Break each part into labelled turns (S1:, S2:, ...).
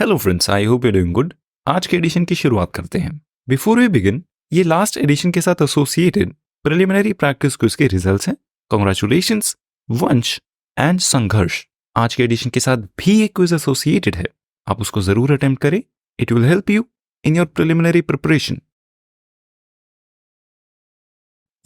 S1: Hello friends, I hope you doing good. आज के addition की शुरुआत करते हैं। बिफोर वी बिगिन, ये लास्ट एडिशन के साथ एसोसिएटेड प्रिलिमिनरी प्रैक्टिस क्विज के रिजल्ट्स हैं। कांग्रेचुलेशंस वंश एंड संघर्ष। आज के एडिशन के साथ भी एक क्विज एसोसिएटेड है, आप उसको जरूर अटेम्प्ट करें। It will help you in your preliminary preparation.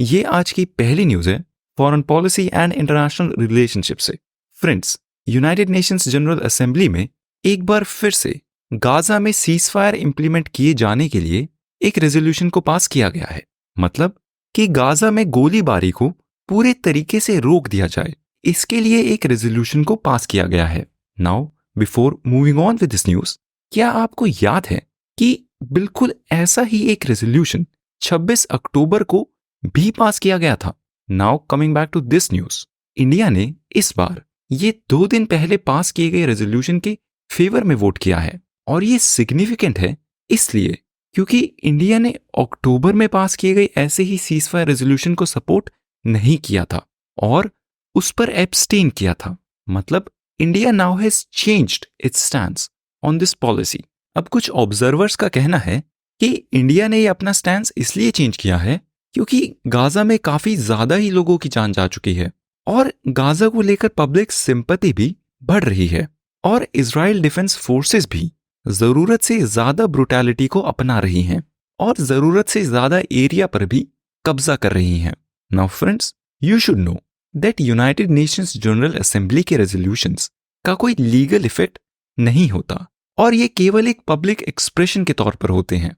S1: ये आज की पहली न्यूज है foreign policy and international relationship से। Friends, United Nations General Assembly में एक बार फिर से गाजा में सीजफायर इंप्लीमेंट किए जाने के लिए एक रेजोल्यूशन को पास किया गया है। मतलब कि गाजा में गोलीबारी को पूरे तरीके से रोक दिया जाए, इसके लिए एक रेजोल्यूशन को पास किया गया है। Now before moving on with this news, क्या आपको याद है कि बिल्कुल ऐसा ही एक रेजोल्यूशन 26 अक्टूबर को भी पास किया गया था। Now coming back to this news, India ने इस बार ये 2 दिन पहले पास किए गए रेजोल्यूशन के फेवर में वोट किया है। और ये सिग्निफिकेंट है इसलिए क्योंकि इंडिया ने अक्टूबर में पास किए गए ऐसे ही सीजफायर रेजोल्यूशन को सपोर्ट नहीं किया था और उस पर एब्सटेन किया था। मतलब India now has changed it's stance on this policy. अब कुछ ऑब्जर्वर्स का कहना है कि इंडिया ने ये अपना स्टैंस इसलिए चेंज किया है क्योंकि गाजा में काफी ज्यादा ही लोगों की जान जा चुकी है और गाजा को लेकर पब्लिक सिंपैथी भी बढ़ रही है और इजराइल डिफेंस फोर्सेस भी जरूरत से ज्यादा ब्रुटैलिटी को अपना रही हैं और जरूरत से ज्यादा एरिया पर भी कब्जा कर रही हैं। Now friends, you should know that United Nations General assembly के रेजोल्यूशंस का कोई लीगल इफेक्ट नहीं होता और ये केवल एक पब्लिक एक्सप्रेशन के तौर पर होते हैं।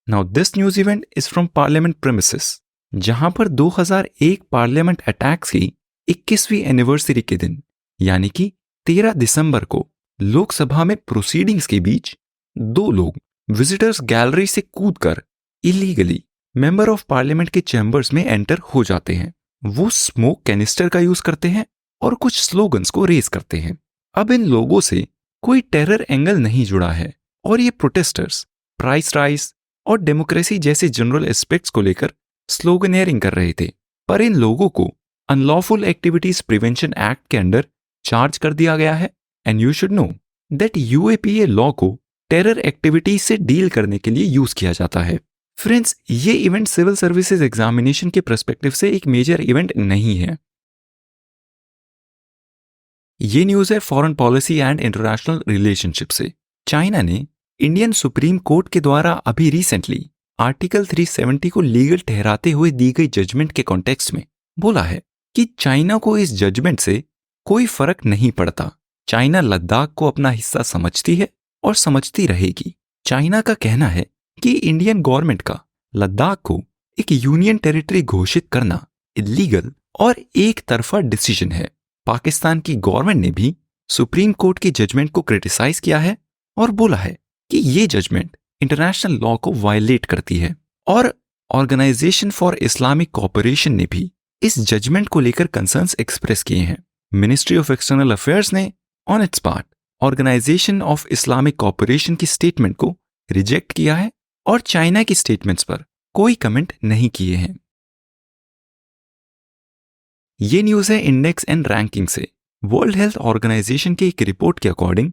S1: Now this news event is from parliament premises, जहां पर 2001 पार्लियामेंट अटैक्स की 21वीं एनिवर्सरी के दिन यानी कि 13 दिसंबर को लोकसभा में प्रोसीडिंग्स के बीच 2 लोग विजिटर्स गैलरी से कूदकर इलीगली मेंबर ऑफ पार्लियामेंट के चैम्बर्स में एंटर हो जाते हैं। वो स्मोक कैनिस्टर का यूज करते हैं और कुछ स्लोगन्स को रेज करते हैं। अब इन लोगों से कोई टेरर एंगल नहीं जुड़ा है और ये प्रोटेस्टर्स प्राइस राइज और डेमोक्रेसी जैसे जनरल एस्पेक्ट्स को लेकर स्लोगनियरिंग कर रहे थे। पर इन लोगों को अनलॉफुल एक्टिविटीज प्रिवेंशन एक्ट के अंडर चार्ज कर दिया गया है and you should know that UAPA law को टेरर एक्टिविटीज से डील करने के लिए यूज किया जाता है। फ्रेंड्स, ये इवेंट सिविल सर्विसेज एग्जामिनेशन के पर्सपेक्टिव से एक मेजर इवेंट नहीं है। ये न्यूज है foreign policy and international relationship से। चाइना ने इंडियन सुप्रीम कोर्ट के द्वारा अभी रिसेंटली आर्टिकल 370 को लीगल ठहराते हुए दी गई जजमेंट के कॉन्टेक्स्ट में बोला है कि चाइना को इस जजमेंट से कोई फर्क नहीं पड़ता। चाइना लद्दाख को अपना हिस्सा समझती है और समझती रहेगी। चाइना का कहना है कि इंडियन गवर्नमेंट का लद्दाख को एक यूनियन टेरिटरी घोषित करना इलीगल और एक तरफा डिसीजन है। पाकिस्तान की गवर्नमेंट ने भी सुप्रीम कोर्ट की जजमेंट को क्रिटिसाइज किया है और बोला है कि ये जजमेंट इंटरनेशनल लॉ को वायलेट करती है। और ऑर्गेनाइजेशन फॉर इस्लामिक कोऑपरेशन ने भी इस जजमेंट को लेकर कंसर्न्स एक्सप्रेस किए हैं। मिनिस्ट्री ऑफ एक्सटर्नल अफेयर्स ने on its part Organisation of Islamic Cooperation की स्टेटमेंट को रिजेक्ट किया है और चाइना की स्टेटमेंट्स पर कोई कमेंट नहीं किए हैं। ये न्यूज है इंडेक्स एंड रैंकिंग से। वर्ल्ड हेल्थ ऑर्गेनाइजेशन की एक रिपोर्ट के अकॉर्डिंग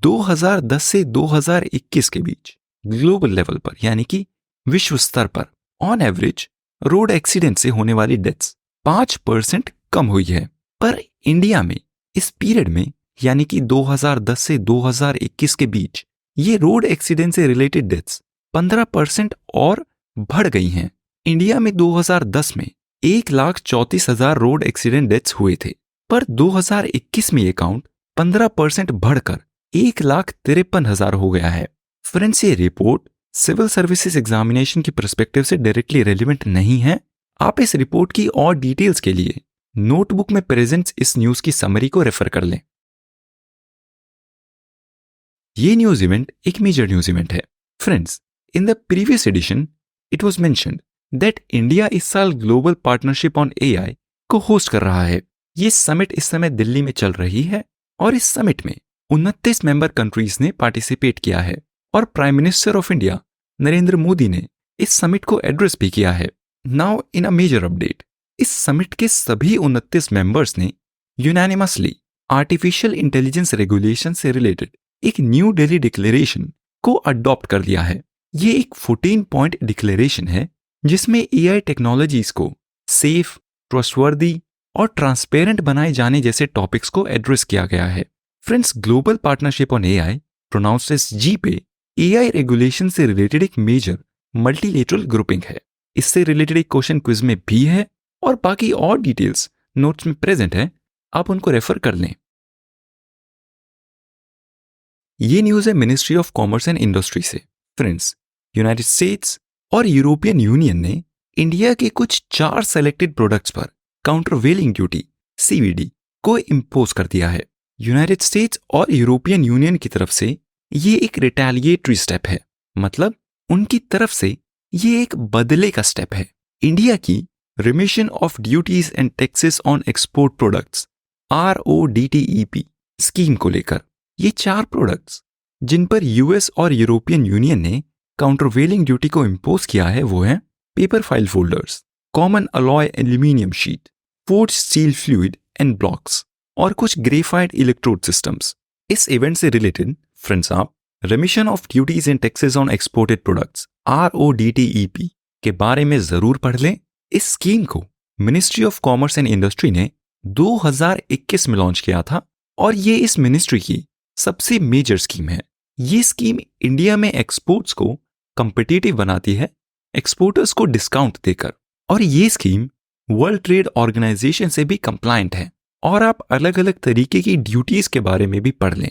S1: 2010 से 2021 के बीच ग्लोबल लेवल पर यानी कि विश्व स्तर पर ऑन एवरेज रोड एक्सीडेंट से होने वाली डेथ्स 5% कम हुई है। पर इंडिया में इस पीरियड में यानी कि 2010 से 2021 के बीच ये रोड एक्सीडेंट से रिलेटेड डेथ्स 15% और बढ़ गई हैं। इंडिया में 2010 में 1,34,000 रोड एक्सीडेंट डेथ्स हुए थे, पर 2021 में ये काउंट 15% बढ़कर 1,53,000 हो गया है। फ्रेंड्स, ये रिपोर्ट सिविल सर्विसेज एग्जामिनेशन की पर्सपेक्टिव से डायरेक्टली रेलिवेंट नहीं है। आप इस रिपोर्ट की और डिटेल्स के लिए नोटबुक में प्रेजेंट इस न्यूज की समरी को रेफर कर लें। ये न्यूज इवेंट एक मेजर न्यूज इवेंट है। Friends, in the previous edition it was mentioned that India इस साल ग्लोबल पार्टनरशिप ऑन एआई को होस्ट कर रहा है। ये समिट इस समय दिल्ली में चल रही है और इस समिट में 29 मेंबर कंट्रीज ने पार्टिसिपेट किया है और prime minister of India Narendra Modi ने इस समिट को एड्रेस भी किया है। Now in a major update, इस समिट के सभी 29 मेंबर्स ने यूनानिमसली आर्टिफिशियल इंटेलिजेंस रेगुलेशन से रिलेटेड एक न्यू दिल्ली डिक्लेरेशन को अडॉप्ट कर लिया है। ये एक 14 पॉइंट डिक्लेरेशन है जिसमें एआई टेक्नोलॉजीज को सेफ, ट्रस्टवर्दी और ट्रांसपेरेंट बनाए जाने जैसे टॉपिक्स को एड्रेस किया गया है। Friends, Global partnership on AI pronounced as G pay AI regulation से रिलेटेड एक मेजर मल्टीलेटरल ग्रुपिंग है। इससे रिलेटेड एक क्वेश्चन क्विज में भी है और बाकी और डिटेल्स नोट्स में प्रेजेंट है, आप उनको रेफर कर लें। ये न्यूज है ministry of commerce and industry से। फ्रेंड्स, यूनाइटेड स्टेट्स और यूरोपियन यूनियन ने इंडिया के कुछ 4 सेलेक्टेड प्रोडक्ट्स पर काउंटरवेलिंग ड्यूटी सीवीडी को इम्पोज कर दिया है। यूनाइटेड स्टेट्स और यूरोपियन यूनियन की तरफ से ये एक रिटेलिएटरी स्टेप है, मतलब उनकी तरफ से ये एक बदले का स्टेप है। इंडिया की remission of duties and taxes on export products RODTEP scheme को लेकर ये 4 प्रोडक्ट्स जिन पर यूएस और यूरोपियन यूनियन ने काउंटरवेलिंग ड्यूटी को इम्पोज किया है वो हैं paper file folders, common alloy aluminium sheet, forged steel fluid and blocks और कुछ ग्रेफाइट इलेक्ट्रोड सिस्टम्स। इस इवेंट से रिलेटेड फ्रेंड्स, आप remission of duties and taxes on exported products RODTEP के बारे में जरूर पढ़ लें। इस स्कीम को ministry of commerce and industry ने 2021 में लॉन्च किया था और ये इस मिनिस्ट्री की सबसे मेजर स्कीम है। ये स्कीम इंडिया में एक्सपोर्ट्स को कंपिटिटिव बनाती है, एक्सपोर्टर्स को डिस्काउंट देकर, और ये स्कीम वर्ल्ड ट्रेड ऑर्गेनाइजेशन से भी कंप्लायंट है। और आप अलग अलग तरीके की ड्यूटीज के बारे में भी पढ़ लें।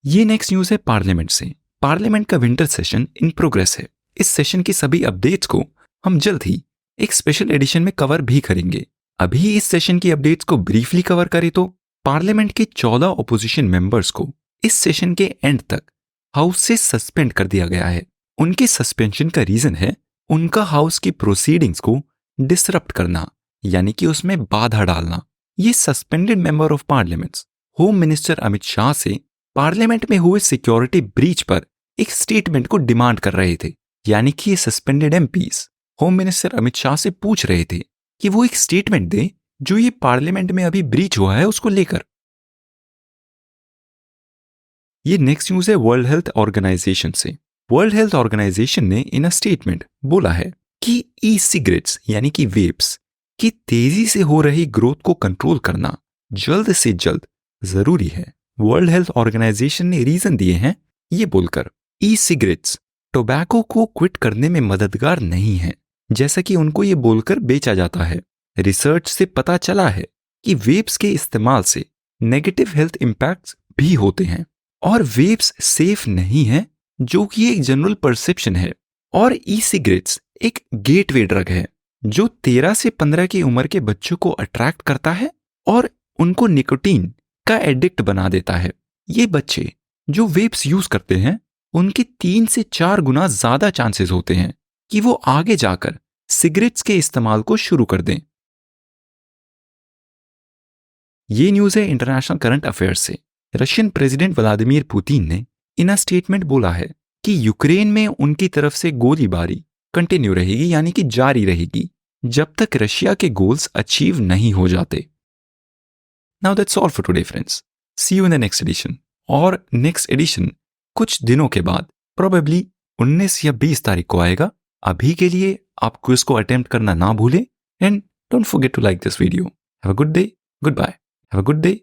S1: ये नेक्स्ट न्यूज है पार्लियामेंट से। पार्लियामेंट का विंटर सेशन इन प्रोग्रेस है। इस सेशन की सभी अपडेट्स को हम जल्द ही एक स्पेशल एडिशन में कवर भी करेंगे। अभी इस सेशन की अपडेट्स को ब्रीफली कवर करें तो पार्लियामेंट के 14 ऑपोजिशन मेंबर्स को इस सेशन के एंड तक हाउस से सस्पेंड कर दिया गया है। उनके सस्पेंशन का रीजन है उनका हाउस की प्रोसीडिंग्स को डिसरप्ट करना, यानी कि उसमें बाधा डालना। ये suspended member of parliaments home minister Amit Shah से पार्लियामेंट में हुए सिक्योरिटी ब्रीच पर एक स्टेटमेंट को डिमांड कर रहे थे, यानी कि ये suspended MPs home minister Amit Shah से पूछ रहे थे कि वो एक स्टेटमेंट दे जो ये पार्लियामेंट में अभी ब्रीच हुआ है उसको लेकर। ये नेक्स्ट न्यूज है वर्ल्ड हेल्थ ऑर्गेनाइजेशन से। वर्ल्ड हेल्थ ऑर्गेनाइजेशन ने इन अ स्टेटमेंट बोला है कि ई सिगरेट्स यानी कि वेप्स की तेजी से हो रही ग्रोथ को कंट्रोल करना जल्द से जल्द जरूरी है। वर्ल्ड हेल्थ ऑर्गेनाइजेशन ने रीजन दिए हैं ये बोलकर ई सिगरेट्स टोबैको को क्विट करने में मददगार नहीं है, जैसा कि उनको ये बोलकर बेचा जाता है। रिसर्च से पता चला है कि वेप्स के इस्तेमाल से नेगेटिव हेल्थ इंपैक्ट्स भी होते हैं और वेप्स सेफ नहीं है, जो कि एक जनरल परसेप्शन है। और ई सिगरेट्स एक गेटवे ड्रग है जो 13 से 15 की उम्र के बच्चों को अट्रैक्ट करता है और उनको निकोटीन का एडिक्ट बना देता है। ये बच्चे जो वेप्स यूज करते हैं उनके 3 से 4 गुना ज्यादा चांसेस होते हैं कि वो आगे जाकर सिगरेट्स के इस्तेमाल को शुरू कर दें। ये न्यूज है इंटरनेशनल करंट अफेयर्स से। रशियन प्रेसिडेंट व्लादिमीर पुतिन ने इन अ स्टेटमेंट बोला है कि यूक्रेन में उनकी तरफ से गोलीबारी कंटिन्यू रहेगी, यानी कि जारी रहेगी, जब तक रशिया के गोल्स अचीव नहीं हो जाते। Now that's all for today friends. See you in the next edition. और नेक्स्ट एडिशन कुछ दिनों के बाद प्रोबेबली 19 या 20 तारीख को आएगा। अभी के लिए आप क्विज को अटेम्प्ट करना ना भूलें and don't forget to like this video. Have a good day, good bye. Have a good day,